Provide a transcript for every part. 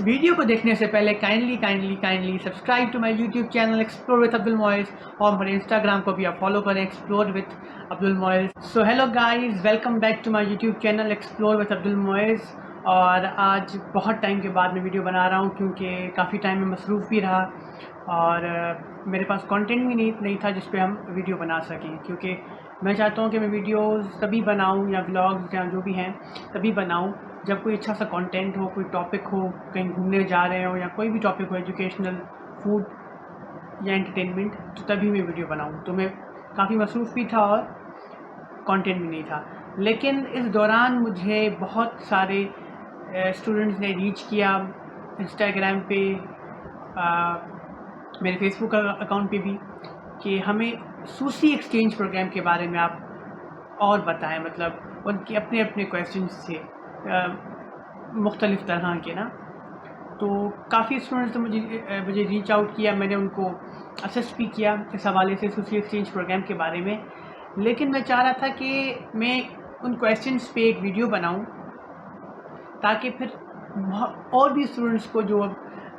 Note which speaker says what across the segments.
Speaker 1: Video को देखने से पहले kindly subscribe to my YouTube channel explore with Abdul Moiz और मेरे इंस्टाग्राम को भी आप फॉलो करें explore with Abdul Moiz. So hello guys, welcome back to my YouTube channel explore with Abdul Moiz. और आज बहुत टाइम के बाद मैं वीडियो बना रहा हूँ क्योंकि काफ़ी टाइम में मसरूफ़ भी रहा और मेरे पास कंटेंट भी नहीं था जिस पे हम वीडियो बना सकें, क्योंकि मैं चाहता हूँ कि मैं वीडियोस तभी बनाऊँ या व्लॉग्स या जो भी हैं तभी बनाऊँ जब कोई अच्छा सा कंटेंट हो, कोई टॉपिक हो, कहीं घूमने जा रहे हो या कोई भी टॉपिक हो, एजुकेशनल, फूड या एंटरटेनमेंट, तो तभी मैं वीडियो बनाऊँ। तो मैं काफ़ी मसरूफ़ भी था और कंटेंट भी नहीं था, लेकिन इस दौरान मुझे बहुत सारे स्टूडेंट्स ने रीच किया इंस्टाग्राम पे, मेरे फेसबुक अकाउंट पे भी, कि हमें सूसी एक्सचेंज प्रोग्राम के बारे में आप और बताएं, मतलब उनके अपने अपने क्वेश्चन से मुख्तलिफ़ तरह के ना। तो काफ़ी स्टूडेंट्स ने मुझे रीच आउट किया, मैंने उनको असिस्ट भी किया इस हवाले से सूसी एक्सचेंज प्रोग्राम के बारे में। लेकिन मैं चाह रहा था कि मैं उन क्वेश्चंस पे एक वीडियो बनाऊं ताकि फिर और भी स्टूडेंट्स को जो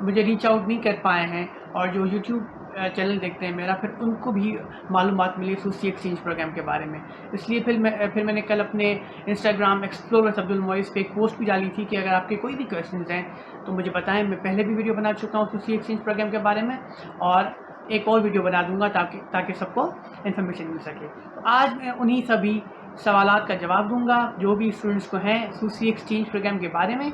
Speaker 1: मुझे रीच आउट नहीं कर पाए हैं और जो यूट्यूब चैनल देखते हैं मेरा, फिर उनको भी मालूमात मिली सूसी एक्सचेंज प्रोग्राम के बारे में। इसलिए फिर मैंने कल अपने Instagram explore with Abdul Moiz पे एक पोस्ट भी डाली थी कि अगर आपके कोई भी क्वेश्चंस हैं तो मुझे बताएं। मैं पहले भी वीडियो बना चुका हूँ सूसी एक्सचेंज प्रोग्राम के बारे में और एक और वीडियो बना दूंगा ताकि सबको इन्फॉर्मेशन मिल सके। तो आज मैं उन्हीं सभी सवालात का जवाब दूंगा जो भी स्टूडेंट्स को हैं सूसी एक्सचेंज प्रोग्राम के बारे में,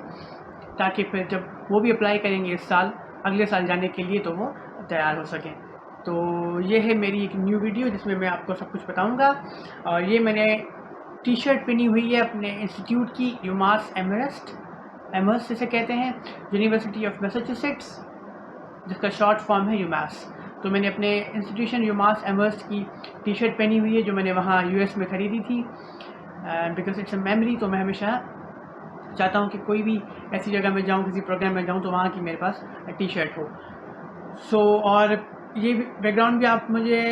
Speaker 1: ताकि फिर जब वो भी अप्लाई करेंगे इस साल, अगले साल जाने के लिए, तो वो तैयार हो सकें। तो ये है मेरी एक न्यू वीडियो जिसमें मैं आपको सब कुछ बताऊंगा। और ये मैंने टी शर्ट पहनी हुई है अपने इंस्टीट्यूट की, यूमास एमर्स्ट जिसे कहते हैं, यूनिवर्सिटी ऑफ मैसाचुसेट्स, जिसका शॉर्ट फॉर्म है यूमास। तो मैंने अपने इंस्टीट्यूशन यूमास एमर्स्ट की टी शर्ट पहनी हुई है जो मैंने वहाँ यूएस में ख़रीदी थी, बिकॉज इट्स अ मेमोरी। तो मैं हमेशा चाहता हूँ कि कोई भी ऐसी जगह में जाऊँ, किसी प्रोग्राम में जाऊँ, तो वहाँ की मेरे पास टी शर्ट हो। सो और ये बैकग्राउंड भी आप मुझे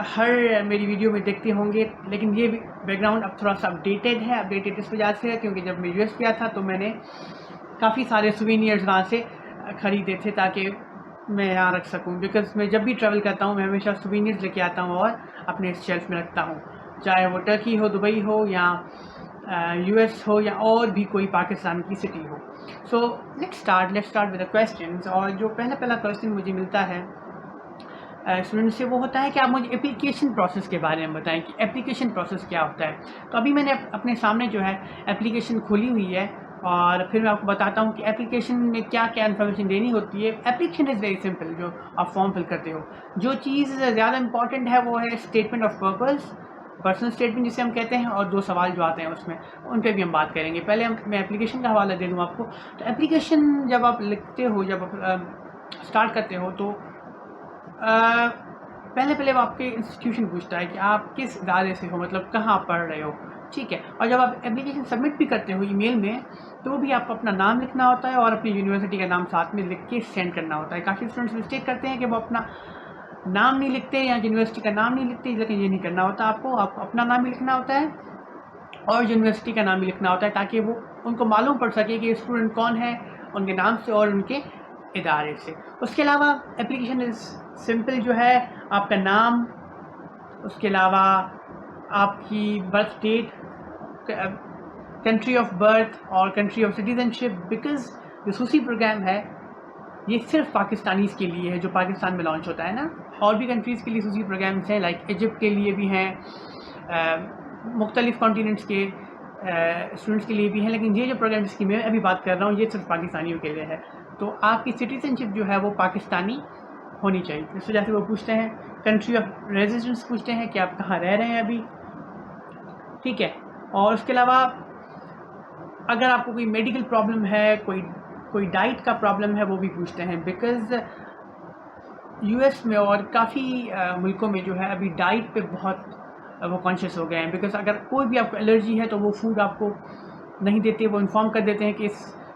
Speaker 1: हर मेरी वीडियो में देखते होंगे, लेकिन ये बैकग्राउंड अब थोड़ा सा अपडेटेड इस वजह से है क्योंकि जब मैं यूएस गया था तो मैंने काफ़ी सारे सुवेनियर्स वहाँ से ख़रीदे थे ताकि मैं यहाँ रख सकूँ, बिकॉज मैं जब भी ट्रैवल करता हूँ मैं हमेशा सुवेनियर्स लेके आता हूँ और अपने शेल्फ में रखता हूँ, चाहे वो टर्की हो, दुबई हो या यूएस हो या और भी कोई पाकिस्तान की सिटी हो। So let's start with the questions. और जो पहला क्वेश्चन मुझे मिलता है स्टूडेंट से वो होता है कि आप मुझे एप्लीकेशन प्रोसेस के बारे में बताएं कि एप्लीकेशन प्रोसेस क्या होता है। तो अभी मैंने अपने सामने जो है एप्लीकेशन खोली हुई है और फिर मैं आपको बताता हूँ कि एप्लीकेशन में क्या क्या इन्फॉर्मेशन देनी होती है। एप्लीकेशन इज़ वेरी सिंपल, जो आप फॉर्म फिल करते हो। जो चीज़ ज़्यादा इंपॉर्टेंट है वो है statement of purpose, personal statement जिसे हम कहते हैं, और दो सवाल जो आते हैं उसमें, उन पर भी हम बात करेंगे। पहले मैं एप्लीकेशन का हवाला दे दूँ आपको। तो एप्लीकेशन जब आप लिखते हो, जब आप स्टार्ट करते हो, तो पहले वो आपके इंस्टीट्यूशन पूछता है कि आप किस इदारे से हो, मतलब कहाँ पढ़ रहे हो, ठीक है। और जब आप एप्लीकेशन सबमिट भी करते हो ईमेल में, तो भी आपको अपना नाम लिखना होता है और अपनी यूनिवर्सिटी का नाम साथ में लिख के सेंड करना होता है। काफ़ी स्टूडेंट्स मिस्टेक करते हैं कि वो अपना नाम नहीं लिखते या यूनिवर्सिटी का नाम नहीं लिखते, लेकिन ये नहीं करना होता। आपको अपना नाम भी लिखना होता है और यूनिवर्सिटी का नाम भी लिखना होता है ताकि वो उनको मालूम पड़ सके कि स्टूडेंट कौन है, उनके नाम से और उनके इदारे से। उसके अलावा एप्लीकेशन इज़ सिंपल जो है, आपका नाम, उसके अलावा आपकी birth date, country of birth और कंट्री ऑफ सिटीजनशिप, बिकॉज जो सूसी प्रोग्राम है ये सिर्फ पाकिस्तानीज़ के लिए है जो पाकिस्तान में लॉन्च होता है ना। और भी कंट्रीज़ के लिए सूसी प्रोग्राम्स हैं, लाइक इजिप्ट के लिए भी हैं, मुख्तलिफ़ कॉन्टिनेंट्स के स्टूडेंट्स के लिए भी हैं, लेकिन ये जो प्रोग्राम जिसकी मैं अभी बात कर रहा हूँ ये सिर्फ पाकिस्तानियों के लिए है। तो आपकी सिटीजनशिप जो है वो पाकिस्तानी होनी चाहिए। इस वजह से वो पूछते हैं, कंट्री ऑफ रेजिडेंस पूछते हैं कि आप कहाँ रह रहे हैं अभी, ठीक है। और उसके अलावा अगर आपको कोई मेडिकल प्रॉब्लम है, कोई डाइट का प्रॉब्लम है, वो भी पूछते हैं, बिकॉज़ यूएस में और काफ़ी मुल्कों में जो है अभी डाइट पे बहुत वो कॉन्शियस हो गए हैं। बिकॉज़ अगर कोई भी आपको एलर्जी है तो वो फूड आपको नहीं देते, वो इन्फॉर्म कर देते हैं कि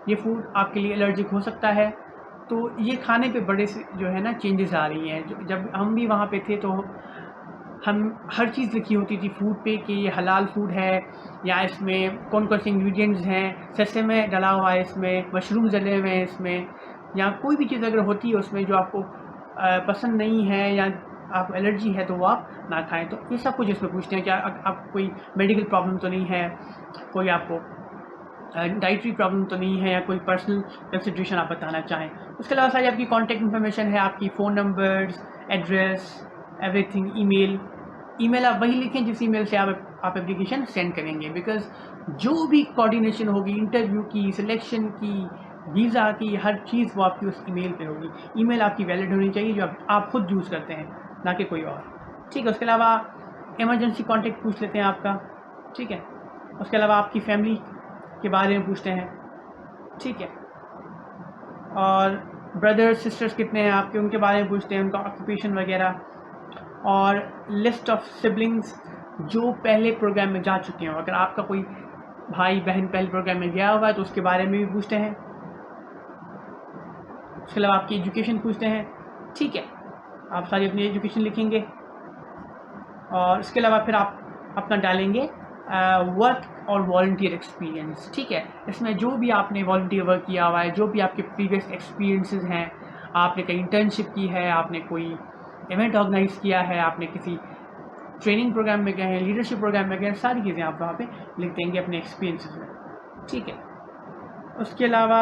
Speaker 1: ये फूड आपके लिए एलर्जिक हो सकता है। तो ये खाने पे बड़े से जो है ना चेंजेस आ रही हैं। जब हम भी वहाँ पे थे तो हम हर चीज़ लिखी होती थी फूड पे कि ये हलाल फूड है, या इसमें कौन कौन से इंग्रेडिएंट्स हैं, सेसेमे डला हुआ है इसमें, मशरूम डले हुए हैं इसमें, या कोई भी चीज़ अगर होती है उसमें जो आपको पसंद नहीं है या आपको एलर्जी है तो वो आप ना खाएं। तो ये सब कुछ इसमें पूछते हैं कि आपको कोई मेडिकल प्रॉब्लम तो नहीं है, कोई आपको डाइटरी प्रॉब्लम तो नहीं है, या कोई पर्सनल कंसिड्रेशन आप बताना चाहें। उसके अलावा सारी आपकी कॉन्टैक्ट इन्फॉर्मेशन है, आपकी phone numbers, address, everything, email आप वही लिखें जिस ईमेल से आप एप्लीकेशन सेंड करेंगे, बिकॉज़ जो भी कोऑर्डिनेशन होगी इंटरव्यू की, सिलेक्शन की, वीज़ा की, हर चीज़ वो आपकी उस ईमेल पे होगी। ईमेल आपकी वैलिड होनी चाहिए जो आप खुद यूज़ करते हैं, ना कि कोई और। ठीक है, उसके अलावा इमरजेंसी कॉन्टैक्ट पूछ लेते हैं आपका। ठीक है, उसके अलावा आपकी फैमिली के बारे में पूछते हैं। ठीक है, और ब्रदर्स सिस्टर्स कितने हैं आपके, उनके बारे में पूछते हैं, उनका ऑक्यूपेशन वगैरह, और लिस्ट ऑफ सिबलिंग्स जो पहले प्रोग्राम में जा चुके हैं। अगर आपका कोई भाई बहन पहले प्रोग्राम में गया हुआ है तो उसके बारे में भी पूछते हैं। उसके अलावा आपकी एजुकेशन पूछते हैं। ठीक है, आप सारी अपनी एजुकेशन लिखेंगे, और इसके अलावा फिर आप अपना डालेंगे वर्क और वॉलंटियर एक्सपीरियंस। ठीक है, इसमें जो भी आपने वॉलंटियर वर्क किया हुआ है, जो भी आपके प्रीवियस एक्सपीरियंसेस हैं, आपने कहीं इंटर्नशिप की है, आपने कोई इवेंट ऑर्गेनाइज किया है, आपने किसी ट्रेनिंग प्रोग्राम में गए हैं, लीडरशिप प्रोग्राम में गए हैं, सारी चीज़ें आप वहाँ पे लिख देंगे अपने एक्सपीरियंसेस में। ठीक है, उसके अलावा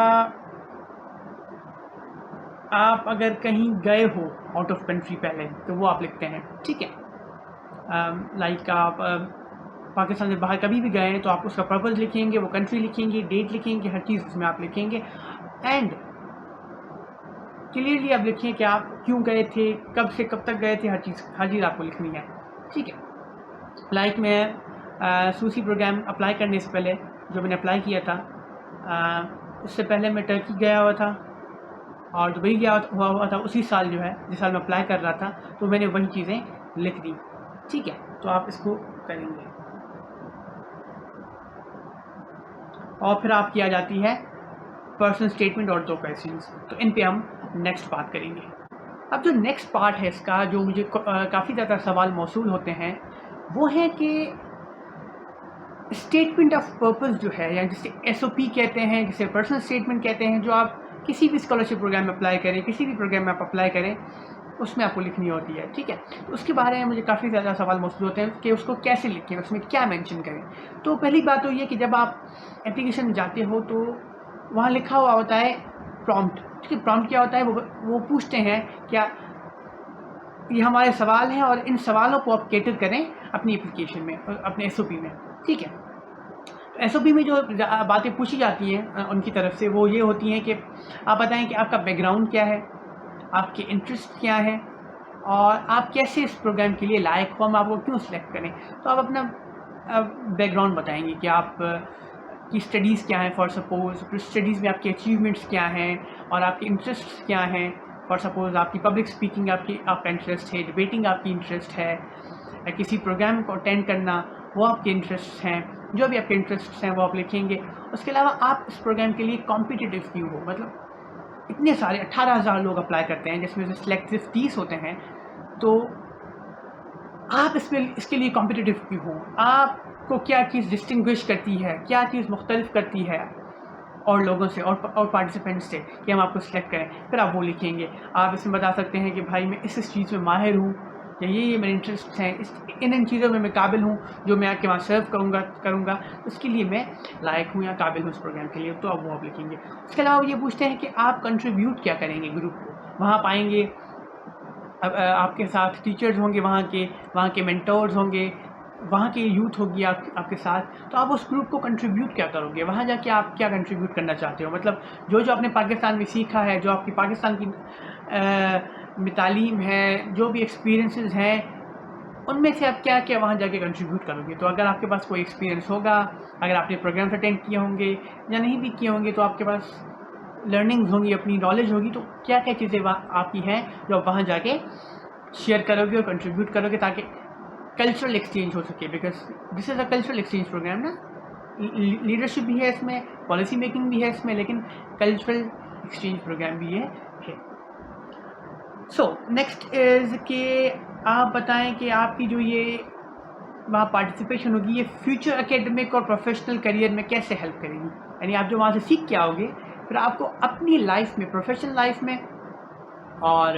Speaker 1: आप अगर कहीं गए हो आउट ऑफ कंट्री पहले तो वो आप लिखते हैं। ठीक है, लाइक आप पाकिस्तान से बाहर कभी भी गए हैं तो आप उसका पर्पस लिखेंगे, वो कंट्री लिखेंगे, डेट लिखेंगे, हर चीज़ उसमें आप लिखेंगे, एंड क्लियरली आप लिखिए कि आप क्यों गए थे, कब से कब तक गए थे, हर चीज़ आपको लिखनी है। ठीक है, लाइक मैं सूसी प्रोग्राम अप्लाई करने से पहले जो मैंने अप्लाई किया था, उससे पहले मैं टर्की गया हुआ था और दुबई गया हुआ था उसी साल, जो है जिस साल मैं अप्लाई कर रहा था, तो मैंने वही चीज़ें लिख दी। ठीक है, तो आप इसको करेंगे, और फिर आपकी आ जाती है पर्सनल स्टेटमेंट और 2 क्वेश्चंस, तो इन पे हम नेक्स्ट बात करेंगे। अब जो नेक्स्ट पार्ट है इसका, जो मुझे काफ़ी ज़्यादा सवाल मौसूल होते हैं, वो है कि स्टेटमेंट ऑफ पर्पस जो है, या जिसे SOP कहते हैं, जिसे पर्सनल स्टेटमेंट कहते हैं, जो आप किसी भी स्कॉलरशिप प्रोग्राम में अप्लाई करें, किसी भी प्रोग्राम में आप अप्लाई करें, उसमें आपको लिखनी होती है। ठीक है, तो उसके बारे में मुझे काफ़ी ज़्यादा सवाल मौजूद होते हैं कि उसको कैसे लिखें, उसमें क्या मेंशन करें। तो पहली बात तो ये कि जब आप एप्लीकेशन में जाते हो तो वहाँ लिखा हुआ होता है प्रॉम्प्ट। ठीक है, प्रॉम्प्ट क्या होता है, वो पूछते हैं क्या ये हमारे सवाल हैं, और इन सवालों को आप कैटर करें अपनी एप्लीकेशन में, अपने SOP में। ठीक है, SOP में जो बातें पूछी जाती हैं उनकी तरफ से, वो ये होती हैं कि आप बताएं कि आपका बैकग्राउंड क्या है, आपके इंटरेस्ट क्या हैं, और आप कैसे इस प्रोग्राम के लिए लायक हो, हम आपको क्यों सिलेक्ट करें। तो आप अपना बैकग्राउंड बताएंगे कि आप की स्टडीज़ क्या हैं, फॉर सपोज स्टडीज़ में आपके अचीवमेंट्स क्या हैं, और आपके इंटरेस्ट क्या हैं। फॉर सपोज आपकी पब्लिक स्पीकिंग आपका इंटरेस्ट है, डिबेटिंग आपकी इंटरेस्ट है, या किसी प्रोग्राम को अटेंड करना वो आपके इंटरेस्ट हैं। जो भी आपके इंटरेस्ट हैं वो आप लिखेंगे। उसके अलावा आप इस प्रोग्राम के लिए कॉम्पिटिटिव क्यों हो, मतलब इतने सारे 18,000 लोग अप्लाई करते हैं, जिसमें से सिलेक्टिव 30 होते हैं, तो आप इसके लिए कॉम्पिटिटिव क्यों हो, आपको क्या चीज़ डिस्टिंग्विश करती है, क्या चीज़ मुख्तलिफ करती है और लोगों से और पार्टिसिपेंट्स से कि हम आपको सिलेक्ट करें। फिर आप वो लिखेंगे। आप इसमें बता सकते हैं कि भाई मैं इस चीज़ में माहिर हूँ, या ये मेरे इंटरेस्ट हैं, इन चीज़ों में मैं काबिल हूँ, जो मैं आपके वहाँ सर्व करूँगा, उसके लिए मैं लायक हूँ या काबिल हूँ इस प्रोग्राम के लिए, तो अब वो आप लिखेंगे। उसके अलावा ये पूछते हैं कि आप कंट्रीब्यूट क्या करेंगे ग्रुप को। वहाँ पाएंगे अब आपके साथ टीचर्स होंगे, वहाँ के मेंटोर्स होंगे, वहाँ की यूथ होगी आपके साथ, तो आप उस ग्रुप को कंट्रीब्यूट क्या करोगे, वहाँ जाके आप क्या कंट्रीब्यूट करना चाहते हो। मतलब जो आपने पाकिस्तान में सीखा है, जो आपकी पाकिस्तान की तालीम है, जो भी एक्सपीरियंसेस हैं, उनमें से आप क्या क्या वहाँ जाके कंट्रीब्यूट करोगे। तो अगर आपके पास कोई एक्सपीरियंस होगा, अगर आपने प्रोग्राम्स अटेंड किए होंगे या नहीं भी किए होंगे, तो आपके पास लर्निंग्स होंगी, अपनी नॉलेज होगी, तो क्या क्या चीज़ें आपकी हैं जो आप वहाँ जाके शेयर करोगे और कंट्रीब्यूट करोगे, ताकि कल्चरल एक्सचेंज हो सके। Because this is a cultural exchange programme ना, लीडरशिप भी है इसमें, पॉलिसी मेकिंग भी है इसमें, लेकिन कल्चरल एक्सचेंज प्रोग्राम भी है। सो नेक्स्ट इज़ कि आप बताएं कि आपकी जो ये वहाँ पार्टिसिपेशन होगी ये फ्यूचर एकेडमिक और प्रोफेशनल करियर में कैसे हेल्प करेगी। यानी आप जो वहाँ से सीख के आओगे फिर आपको अपनी लाइफ में, प्रोफेशनल लाइफ में और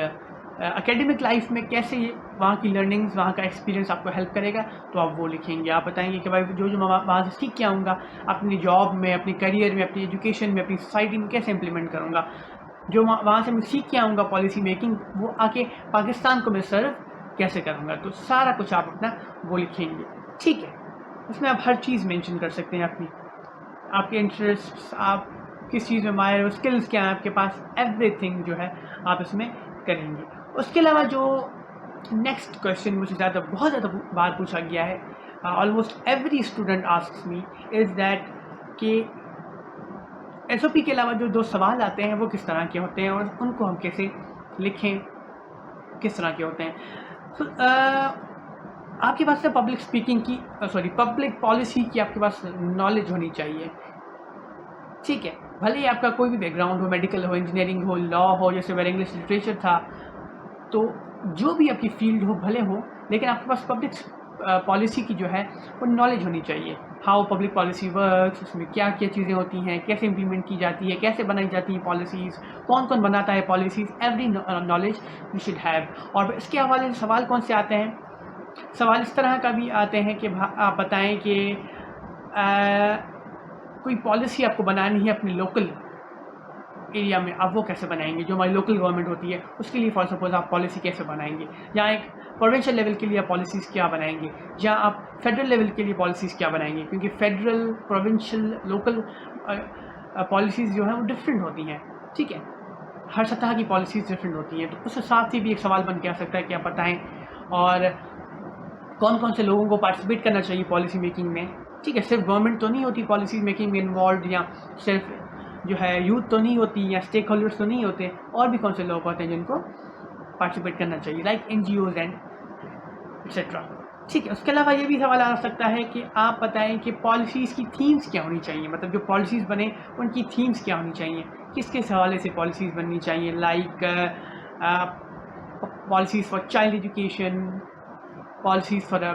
Speaker 1: एकेडमिक लाइफ में कैसे वहाँ की लर्निंग्स, वहाँ का एक्सपीरियंस आपको हेल्प करेगा, तो आप वो लिखेंगे। आप बताएंगे कि भाई जो मैं वहाँ से सीख के आऊँगा अपनी जॉब में, अपनी करियर में, अपनी एजुकेशन में, अपनी सोसाइटी में कैसे इम्प्लीमेंट करूँगा। जो वहाँ से मैं सीख के आऊँगा पॉलिसी मेकिंग, वो आके पाकिस्तान को मैं सर्व कैसे करूँगा। तो सारा कुछ आप अपना वो लिखेंगे, ठीक है। उसमें आप हर चीज़ मेंशन कर सकते हैं अपनी, आपके इंटरेस्ट, आप किस चीज़ में माहिर हो, स्किल्स क्या हैं आपके पास, एवरीथिंग जो है आप इसमें करेंगे। उसके अलावा जो नेक्स्ट क्वेश्चन मुझे बहुत ज़्यादा बार पूछा गया है, almost every student asks me is that कि एसओपी के अलावा जो दो सवाल आते हैं वो किस तरह के होते हैं और उनको हम कैसे लिखें, किस तरह के होते हैं। तो आपके पास पब्लिक स्पीकिंग की पब्लिक पॉलिसी की आपके पास नॉलेज होनी चाहिए, ठीक है। भले ही आपका कोई भी बैकग्राउंड हो, मेडिकल हो, इंजीनियरिंग हो, लॉ हो, जैसे मेरा इंग्लिश लिटरेचर था, तो जो भी आपकी फील्ड हो भले हो, लेकिन आपके पास पब्लिक पॉलिसी की जो है वो नॉलेज होनी चाहिए। हाउ पब्लिक पॉलिसी वर्क्स, उसमें क्या क्या चीज़ें होती हैं, कैसे इम्प्लीमेंट की जाती है, कैसे बनाई जाती हैं पॉलिसीज़, कौन कौन बनाता है policies, every knowledge you should have. और इसके हवाले से सवाल कौन से आते हैं, सवाल इस तरह का भी आते हैं कि आप बताएं कि कोई पॉलिसी आपको बनानी है अपने लोकल एरिया में, आप वो कैसे बनाएंगे। जो हमारी लोकल गवर्नमेंट होती है उसके लिए फॉर सपोज आप पॉलिसी कैसे बनाएंगे, या एक प्रोविंशियल लेवल के लिए आप पॉलिसीज़ क्या बनाएंगे, या आप फेडरल लेवल के लिए पॉलिसीज़ क्या बनाएंगे। क्योंकि फेडरल, प्रोविंशियल, लोकल पॉलिसीज़ जो हैं वो डिफरेंट होती हैं, ठीक है। हर सतह की पॉलिसीज़ डिफरेंट होती हैं, तो उस हिसाब से भी एक सवाल बन के आ सकता है कि आप बताएं। और कौन कौन से लोगों को पार्टिसिपेट करना चाहिए पॉलिसी मेकिंग में, ठीक है। सिर्फ गवर्नमेंट तो नहीं होती पॉलिसी मेकिंग में इन्वॉल्व, या सिर्फ जो है यूथ तो नहीं होती, या स्टेक होल्डर्स तो नहीं होते, और भी कौन से लोग होते हैं जिनको पार्टिसिपेट करना चाहिए, लाइक NGOs एंड एक्सेट्रा, ठीक है। उसके अलावा ये भी सवाल आ सकता है कि आप बताएं कि पॉलिसीज़ की थीम्स क्या होनी चाहिए, मतलब जो पॉलिसीज़ बने उनकी थीम्स क्या होनी चाहिए, किसके हवाले से पॉलिसीज़ बननी चाहिए। Like policies for child education, policies for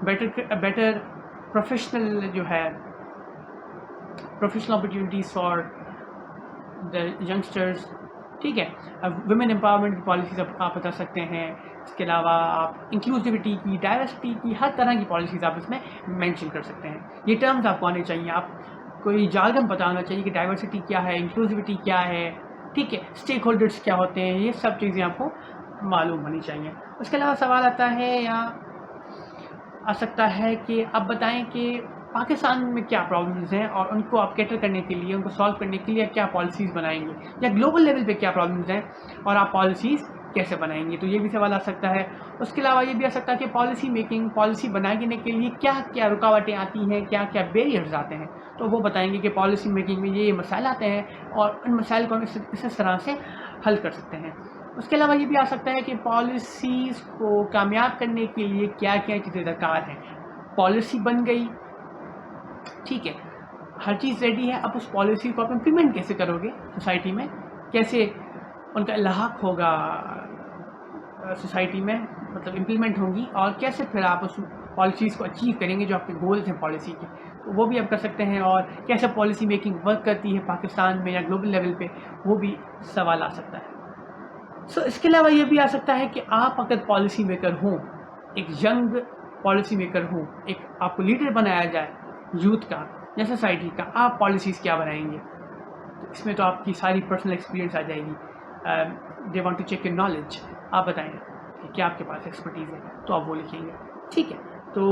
Speaker 1: better professional जो है professional opportunities for the youngsters, ठीक है। अब वुमेन एम्पावरमेंट की पॉलिसीज़ आप बता सकते हैं। इसके अलावा आप इंक्लूसिविटी की, डाइवर्सिटी की, हर तरह की पॉलिसीज़ आप इसमें मेंशन कर सकते हैं। ये टर्म्स आपको आने चाहिए, आप कोई जार्गन पता होना चाहिए कि डाइवर्सिटी क्या है, इंक्लूसिविटी क्या है, ठीक है, स्टेक होल्डर्स क्या होते हैं, ये सब चीज़ें आपको मालूम होनी चाहिए। उसके अलावा सवाल आता है या आ सकता है कि आप बताएं कि पाकिस्तान में क्या प्रॉब्लम्स हैं और उनको आप कैटर करने के लिए, उनको सॉल्व करने के लिए क्या पॉलिसीज़ बनाएंगे, या ग्लोबल लेवल पे क्या प्रॉब्लम्स हैं और आप पॉलिसीज़ कैसे बनाएंगे। तो ये भी सवाल आ सकता है। उसके अलावा ये भी आ सकता है कि पॉलिसी मेकिंग, पॉलिसी बनाने के लिए क्या क्या रुकावटें आती हैं, क्या क्या बैरियर्स आते हैं, तो वो बताएंगे कि पॉलिसी मेकिंग में ये मसाइल आते हैं और उन मसाइल को इस तरह से हल कर सकते हैं। उसके अलावा ये भी आ सकता है कि पॉलिसीज़ को कामयाब करने के लिए क्या क्या चीज़ें दरकार हैं। पॉलिसी बन गई, ठीक है, हर चीज़ रेडी है, अब उस पॉलिसी को आप इम्प्लीमेंट कैसे करोगे सोसाइटी में, कैसे उनका लाहक होगा सोसाइटी में, मतलब इम्प्लीमेंट होंगी, और कैसे फिर आप उस पॉलिसीज़ को अचीव करेंगे जो आपके गोल्स हैं पॉलिसी के, तो वो भी आप कर सकते हैं। और कैसे पॉलिसी मेकिंग वर्क करती है पाकिस्तान में या ग्लोबल लेवल पे, वो भी सवाल आ सकता है। इसके अलावा ये भी आ सकता है कि आप अगर पॉलिसी मेकर हों, एक यंग पॉलिसी मेकर हों, एक आपको लीडर बनाया जाए यूथ का या सोसाइटी का, आप पॉलिसीज़ क्या बनाएंगे। तो इसमें तो आपकी सारी पर्सनल एक्सपीरियंस आ जाएगी। They want to check your knowledge, आप बताएं कि क्या आपके पास एक्सपर्टीज़ है, तो आप वो लिखेंगे, ठीक है। तो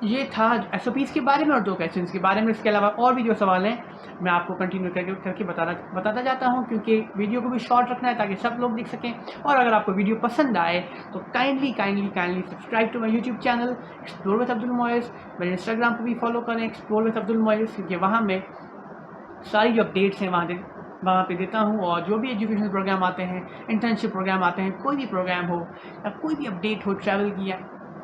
Speaker 1: ये था SOPs के बारे में और 2 क्वेश्चंस के बारे में। इसके अलावा और भी जो सवाल हैं मैं आपको कंटिन्यू करके बताता जाता हूँ, क्योंकि वीडियो को भी शॉर्ट रखना है ताकि सब लोग देख सकें। और अगर आपको वीडियो पसंद आए तो kindly subscribe to my YouTube channel explore with Abdul Moiz. मेरे इंस्टाग्राम पर भी फॉलो करें एक्सप्लोर विद अब्दुल मोइज़, क्योंकि वहाँ मैं सारी जो अपडेट्स हैं वहाँ पे देता हूँ। और जो भी एजुकेशनल प्रोग्राम आते हैं, इंटर्नशिप प्रोग्राम आते हैं, कोई भी प्रोग्राम हो या कोई भी अपडेट हो ट्रैवल की या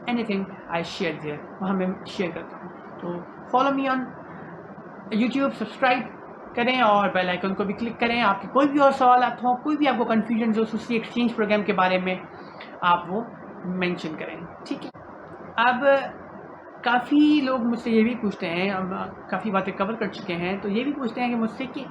Speaker 1: एनीथिंग, आई शेयर देयर, वहाँ मैं शेयर करता हूँ। तो follow me on YouTube, subscribe करें और बेल आइकन को भी क्लिक करें। आपके कोई भी और सवाल हो, कोई भी आपको कन्फ्यूजन जो सूसी एक्सचेंज प्रोग्राम के बारे में, आप वो मेंशन करें, ठीक है। अब काफ़ी लोग मुझसे ये भी पूछते हैं, हम काफ़ी बातें कवर कर चुके हैं, तो ये भी पूछते हैं कि मुझसे कि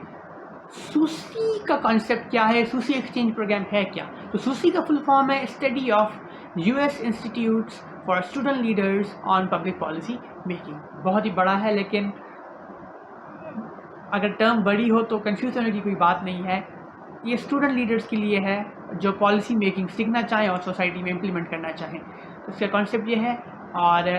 Speaker 1: सूसी का कॉन्सेप्ट क्या है, सूसी एक्सचेंज प्रोग्राम है क्या। तो सूसी का फुल फॉर्म है study of US institutes for student leaders on public policy making. बहुत ही बड़ा है, लेकिन अगर टर्म बड़ी हो तो कंफ्यूज होने की कोई बात नहीं है। ये स्टूडेंट लीडर्स के लिए है जो पॉलिसी मेकिंग सीखना चाहें और सोसाइटी में इम्प्लीमेंट करना चाहें। तो इसका कॉन्सेप्ट ये है, और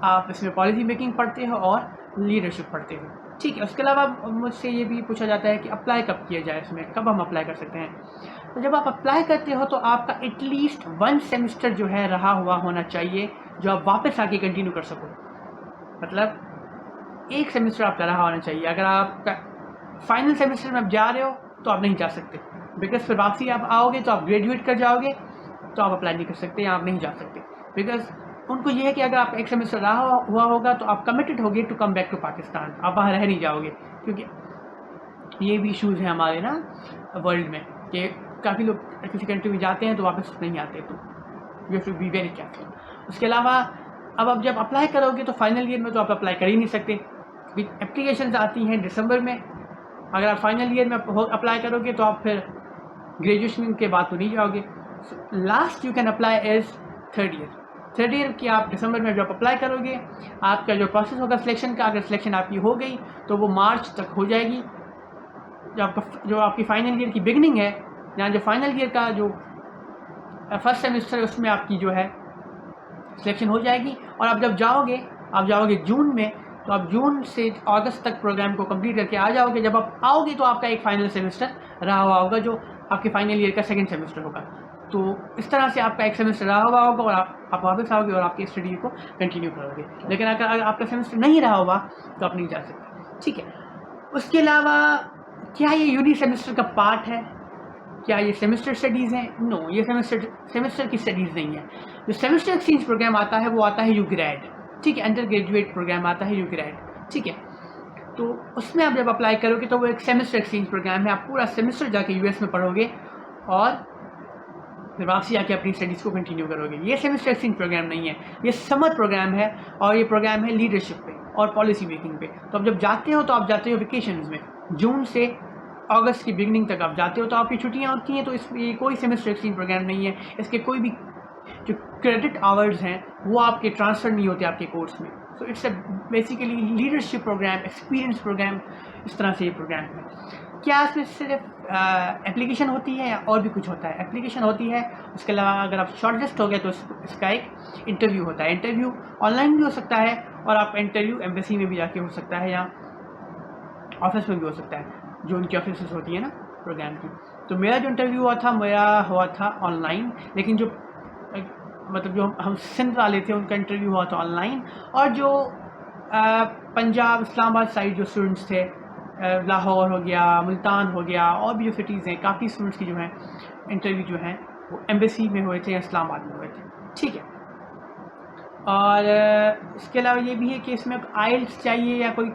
Speaker 1: आप इसमें पॉलिसी मेकिंग पढ़ते हो और लीडरशिप पढ़ते हो, ठीक है। उसके अलावा मुझसे ये भी पूछा जाता है कि अप्लाई कब किया जाए, इसमें कब हम अप्लाई कर सकते हैं। तो जब आप अप्लाई करते हो तो आपका एटलीस्ट 1 सेमेस्टर जो है रहा हुआ होना चाहिए, जो आप वापस आके कंटिन्यू कर सको। मतलब 1 सेमेस्टर आपका रहा होना चाहिए। अगर आपका फाइनल सेमेस्टर में आप जा रहे हो तो आप नहीं जा सकते, बिकॉज फिर वापसी आप आओगे तो आप ग्रेजुएट कर जाओगे, तो आप अप्लाई नहीं कर सकते, आप नहीं जा सकते। बिकॉज उनको ये है कि अगर आप 1 सेमेस्टर रहा हुआ होगा तो आप कमिटेड होगे to come back to Pakistan, आप वहाँ रह नहीं जाओगे। क्योंकि ये भी इशूज़ हैं हमारे ना वर्ल्ड में कि काफ़ी लोग किसी कंट्री में जाते हैं तो वापस नहीं आते, तो you have to be very careful. उसके अलावा अब आप जब अप्लाई करोगे तो फाइनल ईयर में तो आप अप्लाई कर ही नहीं सकते, एप्लीकेशन आती हैं दिसंबर में। अगर आप फाइनल ईयर में अप्लाई करोगे तो आप फिर ग्रेजुएशन के बाद तो नहीं जाओगे। Last you can apply is 3rd year की आप दिसंबर में जब अप्लाई करोगे, आपका जो प्रोसेस होगा सिलेक्शन का, अगर सिलेक्शन आपकी हो गई तो वो मार्च तक हो जाएगी। जो आपकी फाइनल ईयर की बिगनिंग है, या जो फाइनल ईयर का जो फर्स्ट सेमेस्टर है, उसमें आपकी जो है सिलेक्शन हो जाएगी। और आप जब जाओगे, आप जाओगे जून में, तो आप जून से अगस्त तक प्रोग्राम को कंप्लीट करके आ जाओगे। जब आप आओगे तो आपका एक फाइनल सेमेस्टर रहा हुआ होगा, जो आपके फाइनल ईयर का 2nd सेमेस्टर होगा। तो इस तरह से आपका 1 सेमेस्टर रहा हुआ होगा और आप वापस आओगे और आपकी स्टडी को कंटिन्यू करोगे। लेकिन अगर आपका सेमेस्टर नहीं रहा होगा तो आप नहीं जा सकते, ठीक है। उसके अलावा क्या ये यूनी सेमेस्टर का पार्ट है, क्या ये सेमेस्टर स्टडीज़ हैं? नो, ये सेमेस्टर की स्टडीज़ नहीं है। जो सेमेस्टर एक्सचेंज प्रोग्राम आता है वो आता है यूग्रेड, ठीक है। अंडर ग्रेजुएट प्रोग्राम आता है यूग्रेड, ठीक है। तो उसमें आप जब अप्लाई करोगे तो वो एक सेमेस्टर एक्सचेंज प्रोग्राम है। आप पूरा सेमेस्टर जाके यूएस में पढ़ोगे और फिर वापसी आके अपनी स्टडीज़ को कंटिन्यू करोगे। ये सेमेस्टर एक्सचेंज प्रोग्राम नहीं है, ये समर प्रोग्राम है, और ये प्रोग्राम है लीडरशिप पे और पॉलिसी मेकिंग पे। तो आप जब जाते हो तो आप जाते हो वेकेशंस में, जून से अगस्त की बिगनिंग तक आप जाते हो, तो आपकी छुट्टियाँ होती हैं। तो इसमें कोई सेमेस्टर एक्सचेंज प्रोग्राम नहीं है। इसके कोई भी जो क्रेडिट आवर्स हैं वो आपके ट्रांसफ़र नहीं होते आपके कोर्स में। So it's a basically leadership programme, experience programme, इस तरह से ये प्रोग्राम है। क्या इसमें सिर्फ एप्लीकेशन होती है या और भी कुछ होता है? एप्लीकेशन होती है, उसके अलावा अगर आप शॉर्टलिस्ट हो गए तो इसका एक इंटरव्यू होता है। इंटरव्यू ऑनलाइन भी हो सकता है, और आप इंटरव्यू एम्बेसी में भी जाके हो सकता है, या ऑफिस में भी हो सकता है, जो उनकी ऑफिस होती है ना प्रोग्राम की। तो मेरा जो इंटरव्यू हुआ था ऑनलाइन, लेकिन जो मतलब जो हम सिंध वाले थे उनका इंटरव्यू हुआ था ऑनलाइन। और जो पंजाब इस्लामाबाद साइड जो स्टूडेंट्स थे, लाहौर हो गया, मुल्तान हो गया, और भी जो सिटीज़ हैं, काफ़ी स्टूडेंट्स की जो हैं इंटरव्यू जो हैं वो एम्बेसी में हुए थे या इस्लामाबाद में हुए थे, ठीक है। और इसके अलावा ये भी है कि इसमें आइल्स चाहिए या कोई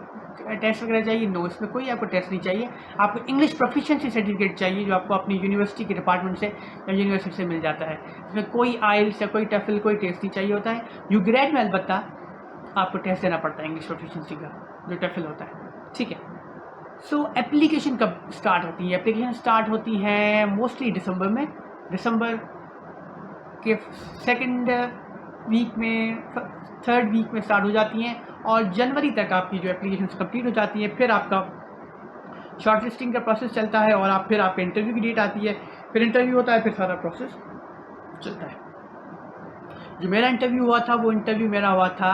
Speaker 1: टेस्ट वगैरह चाहिए? नो, इसमें कोई आपको टेस्ट नहीं चाहिए। आपको इंग्लिश प्रोफिशिएंसी सर्टिफिकेट चाहिए, जो आपको अपनी यूनिवर्सिटी के डिपार्टमेंट से या यूनिवर्सिटी से मिल जाता है। इसमें कोई आइल्स या कोई टफल कोई टेस्ट नहीं चाहिए होता है। यूग्रेड में अलबत्ता आपको टेस्ट देना पड़ता है इंग्लिश प्रोफिशिएंसी का, जो टफल होता है, ठीक है। सो एप्लीकेशन कब स्टार्ट होती है? एप्लीकेशन स्टार्ट होती है मोस्टली दिसंबर में, दिसंबर के 2nd वीक में, 3rd वीक में स्टार्ट हो जाती हैं, और जनवरी तक आपकी जो एप्लीकेशन कंप्लीट हो जाती है। फिर आपका शॉर्टलिस्टिंग का प्रोसेस चलता है, और फिर आपके इंटरव्यू की डेट आती है, फिर इंटरव्यू होता है, फिर सारा प्रोसेस चलता है। जो मेरा इंटरव्यू हुआ था वो इंटरव्यू मेरा हुआ था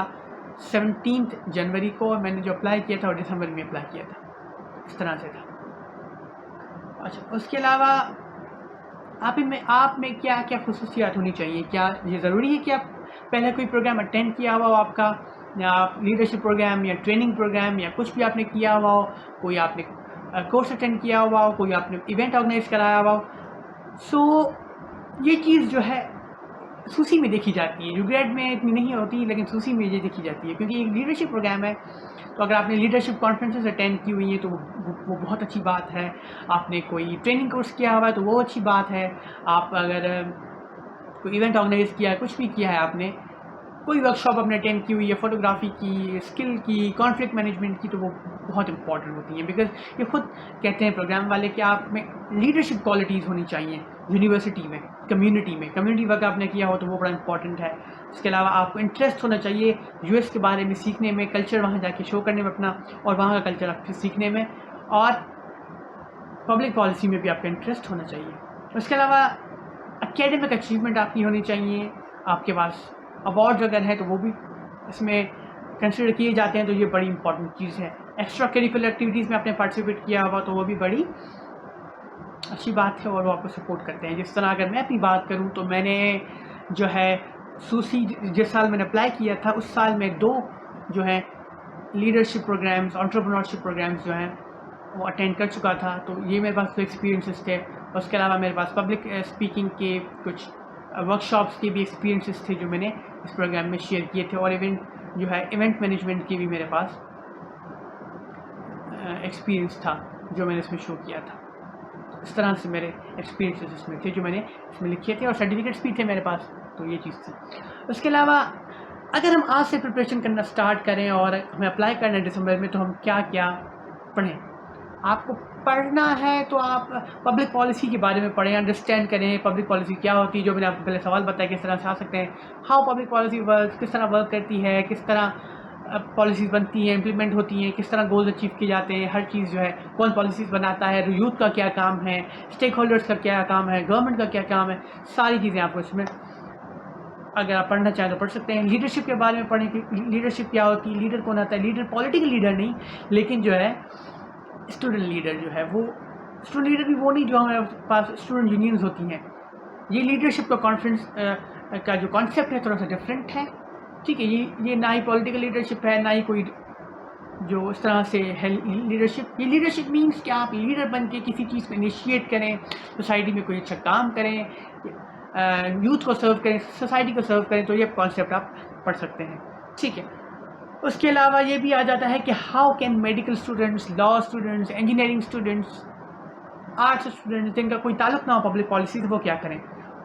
Speaker 1: 17 जनवरी को, और मैंने जो अप्लाई किया था वो दिसंबर में अप्लाई किया था, इस तरह से था। अच्छा, उसके अलावा आप में क्या क्या खुसूसियात होनी चाहिए? क्या ये ज़रूरी है कि आप पहले कोई प्रोग्राम अटेंड किया हुआ हो आपका, या लीडरशिप प्रोग्राम या ट्रेनिंग प्रोग्राम या कुछ भी आपने किया हुआ हो, कोई आपने कोर्स अटेंड किया हुआ हो, कोई आपने इवेंट ऑर्गेनाइज कराया हुआ हो? सो ये चीज़ जो है सूसी में देखी जाती है, जो ग्रेड में इतनी नहीं होती लेकिन सूसी में ये देखी जाती है, क्योंकि एक लीडरशिप प्रोग्राम है। तो अगर आपने लीडरशिप कॉन्फ्रेंसेस अटेंड की हुई है तो वो बहुत अच्छी बात है। आपने कोई ट्रेनिंग कोर्स किया हुआ है तो वो अच्छी बात है। आप अगर कोई इवेंट ऑर्गेनाइज किया है, कुछ भी किया है आपने, कोई वर्कशॉप आपने अटेंड की हुई है, फोटोग्राफी की, स्किल की, कॉन्फ्लिक्ट मैनेजमेंट की, तो वो बहुत इंपॉर्टेंट होती हैं। बिकॉज ये खुद कहते हैं प्रोग्राम वाले कि आप में लीडरशिप क्वालिटीज़ होनी चाहिए यूनिवर्सिटी में, कम्युनिटी वर्क आपने किया हो तो वो बड़ा इंपॉर्टेंट है। इसके अलावा आपको इंटरेस्ट होना चाहिए यूएस के बारे में सीखने में, कल्चर वहाँ जाके शो करने में अपना, और वहाँ का कल्चर आपको सीखने में, और पब्लिक पॉलिसी में भी आपका इंटरेस्ट होना चाहिए। उसके अलावा एकेडमिक अचीवमेंट आपकी होनी चाहिए, आपके पास अवार्ड अगर है तो वो भी इसमें कंसिडर किए जाते हैं, तो ये बड़ी इंपॉर्टेंट चीज़ है। एक्स्ट्रा करिकुलर एक्टिविटीज़ में आपने पार्टिसिपेट किया हुआ तो वो भी बड़ी अच्छी बात है, और वो आपको सपोर्ट करते हैं। जिस तरह अगर मैं अपनी बात करूं तो मैंने जो है सूसी जिस साल मैंने अप्लाई किया था उस साल में 2 जो है लीडरशिप प्रोग्राम्स, एंटरप्रेन्योरशिप प्रोग्राम्स जो हैं वो अटेंड कर चुका था, तो ये मेरे पास 2 एक्सपीरियंसेस थे। उसके अलावा मेरे पास पब्लिक स्पीकिंग के कुछ वर्कशॉप्स के भी एक्सपीरियंसेस थे जो मैंने इस प्रोग्राम में शेयर किए थे, और इवेंट मैनेजमेंट के भी मेरे पास एक्सपीरियंस था जो मैंने इसमें शो किया था। इस तरह से मेरे एक्सपीरियंसेस इसमें थे जो मैंने इसमें लिखे थे, और सर्टिफिकेट्स भी थे मेरे पास, तो ये चीज़ थी। उसके अलावा अगर हम आज से प्रिपरेशन करना स्टार्ट करें और हमें अप्लाई करना है दिसंबर में, तो हम क्या क्या पढ़ें? आपको पढ़ना है तो आप पब्लिक पॉलिसी के बारे में पढ़ें, अंडरस्टैंड करें पब्लिक पॉलिसी क्या होती है, जो मैंने आपको पहले सवाल बताया किस तरह से आ सकते हैं, हाउ पब्लिक पॉलिसी वर्क, किस तरह वर्क करती है, किस तरह पॉलिसीज़ बनती हैं, इम्प्लीमेंट होती हैं, किस तरह गोल्स अचीव किए जाते हैं, हर चीज़ जो है, कौन पॉलिसीज़ बनाता है, यूथ का क्या काम है, स्टेक होल्डर्स का क्या काम है, गवर्नमेंट का क्या काम है, सारी चीज़ें आपको इसमें अगर आप पढ़ना चाहें तो पढ़ सकते हैं। लीडरशिप के बारे में पढ़ें कि लीडरशिप क्या होती है, लीडर कौन आता है। लीडर पॉलिटिकल लीडर नहीं, लेकिन जो है स्टूडेंट लीडर जो है, वो स्टूडेंट लीडर भी वो नहीं जो हमारे पास स्टूडेंट यूनियंस होती हैं। ये लीडरशिप का कॉन्फ्रेंस का जो कॉन्सेप्ट है थोड़ा सा डिफरेंट है, ठीक है। ये ना ही पॉलिटिकल लीडरशिप है, ना ही कोई जो इस तरह से है लीडरशिप। ये लीडरशिप मीन्स कि आप लीडर बन के किसी चीज़ को इनिशिएट करें, सोसाइटी में कोई अच्छा काम करें, यूथ को सर्व करें, सोसाइटी को सर्व करें, तो ये कॉन्सेप्ट आप पढ़ सकते हैं, ठीक है। उसके अलावा ये भी आ जाता है कि how can medical students, law students, engineering students, arts students जिनका कोई ताल्लुक ना हो पब्लिक पॉलिसी से, वो क्या करें,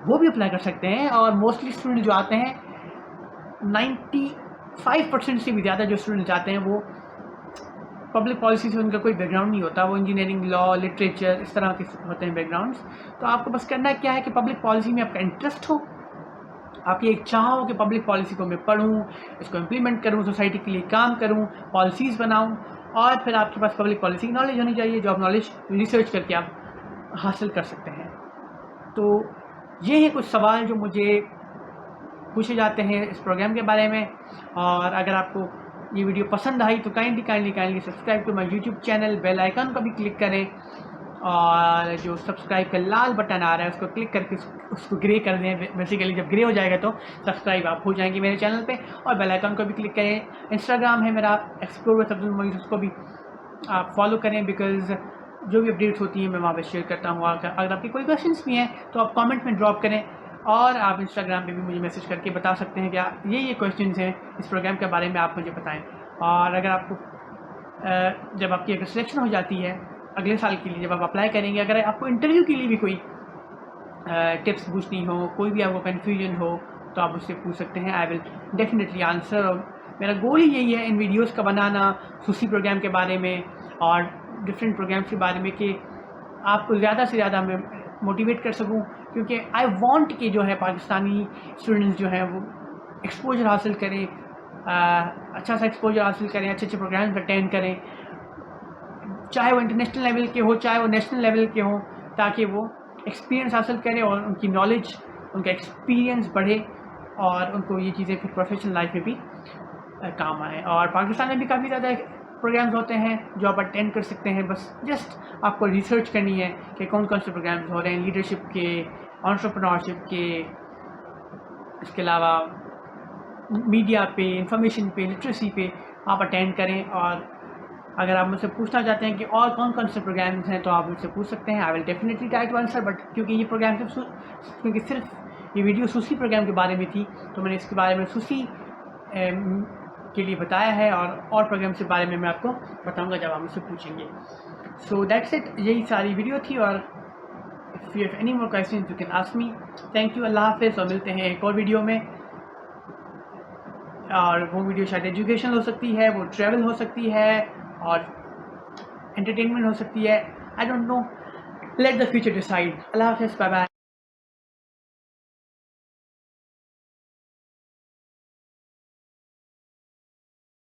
Speaker 1: वो भी अप्लाई कर सकते हैं। और मोस्टली स्टूडेंट जो आते हैं 95% से भी ज़्यादा जो स्टूडेंट्स आते हैं वो पब्लिक पॉलिसी से उनका कोई बैकग्राउंड नहीं होता, वो इंजीनियरिंग, लॉ, लिटरेचर इस तरह के होते हैं बैकग्राउंड्स। तो आपको बस करना क्या है कि पब्लिक पॉलिसी में आपका इंटरेस्ट हो, आपकी एक चाह हो कि पब्लिक पॉलिसी को मैं पढ़ूँ, इसको इम्प्लीमेंट करूँ, सोसाइटी के लिए काम करूँ, पॉलिसीज़ बनाऊँ, और फिर आपके पास पब्लिक पॉलिसी की नॉलेज होनी चाहिए, जो आप नॉलेज रिसर्च करके आप हासिल कर सकते हैं। तो ये हैं कुछ सवाल जो मुझे पूछे जाते हैं इस प्रोग्राम के बारे में। और अगर आपको ये वीडियो पसंद आई तो kindly subscribe to my YouTube channel, bell icon को भी क्लिक करें, और जो सब्सक्राइब का लाल बटन आ रहा है उसको क्लिक करके उसको ग्रे कर दें। बेसिकली जब ग्रे हो जाएगा तो सब्सक्राइब आप हो जाएंगे मेरे चैनल पे, और बेल आइकन को भी क्लिक करें। इंस्टाग्राम है मेरा एक्सप्लोर विद अब्दुल मोईज़, उसको भी आप फॉलो करें, बिकॉज़ जो भी अपडेट्स होती हैं मैं वहाँ पे शेयर करता हूँ। अगर आपके कोई क्वेश्चंस भी हैं तो आप कमेंट में ड्रॉप करें, और आप इंस्टाग्राम पे भी मुझे मैसेज करके बता सकते हैं कि ये क्वेश्चंस हैं इस प्रोग्राम के बारे में, आप मुझे बताएं। और अगर आपको जब आपकी अगर सिलेक्शन हो जाती है अगले साल के लिए, जब आप अप्लाई करेंगे, अगर आपको इंटरव्यू के लिए भी कोई टिप्स पूछनी हो, कोई भी आपको कन्फ्यूजन हो, तो आप उससे पूछ सकते हैं। I will definitely answer. और मेरा गोल ही यही है इन वीडियोस का बनाना, सूसी प्रोग्राम के बारे में और डिफरेंट प्रोग्राम्स के बारे में, कि आपको ज़्यादा से ज़्यादा मैं मोटिवेट कर सकूं, क्योंकि आई वांट कि जो है पाकिस्तानी स्टूडेंट्स जो हैं वो एक्सपोजर हासिल करें, अच्छा सा एक्सपोजर हासिल करें, अच्छे प्रोग्राम्स अटेंड करें, चाहे वो इंटरनेशनल लेवल के हो, चाहे वो नेशनल लेवल के हों, ताकि वो एक्सपीरियंस हासिल करें और उनकी नॉलेज, उनका एक्सपीरियंस बढ़े, और उनको ये चीज़ें फिर प्रोफेशनल लाइफ में भी काम आए। और पाकिस्तान में भी काफ़ी ज़्यादा प्रोग्राम्स होते हैं जो आप अटेंड कर सकते हैं। बस जस्ट आपको रिसर्च करनी है कि कौन कौन से प्रोग्राम्स हो रहे हैं, लीडरशिप के, एंटरप्रेन्योरशिप के, इसके अलावा मीडिया पे, इंफॉर्मेशन पे, लिटरेसी पे आप अटेंड करें। और अगर आप मुझसे पूछना चाहते हैं कि और कौन कौन से प्रोग्राम्स हैं तो आप मुझसे पूछ सकते हैं। I will definitely try to answer, but क्योंकि ये प्रोग्राम क्योंकि सिर्फ ये वीडियो सूसी प्रोग्राम के बारे में थी, तो मैंने इसके बारे में सूसी के लिए बताया है, और प्रोग्राम के बारे में मैं आपको बताऊंगा जब आप मुझसे पूछेंगे। सो दैट्स इट, यही सारी वीडियो थी, और if you have any more question you can ask me. Thank you, अल्लाह हाफिज़, और मिलते हैं एक और वीडियो में। और वो वीडियो शायद एजुकेशनल हो सकती है, वो ट्रैवल हो सकती है, और एंटरटेनमेंट हो सकती है, I don't know, let the future decide. अल्लाह हाफिज़, बाय बाय।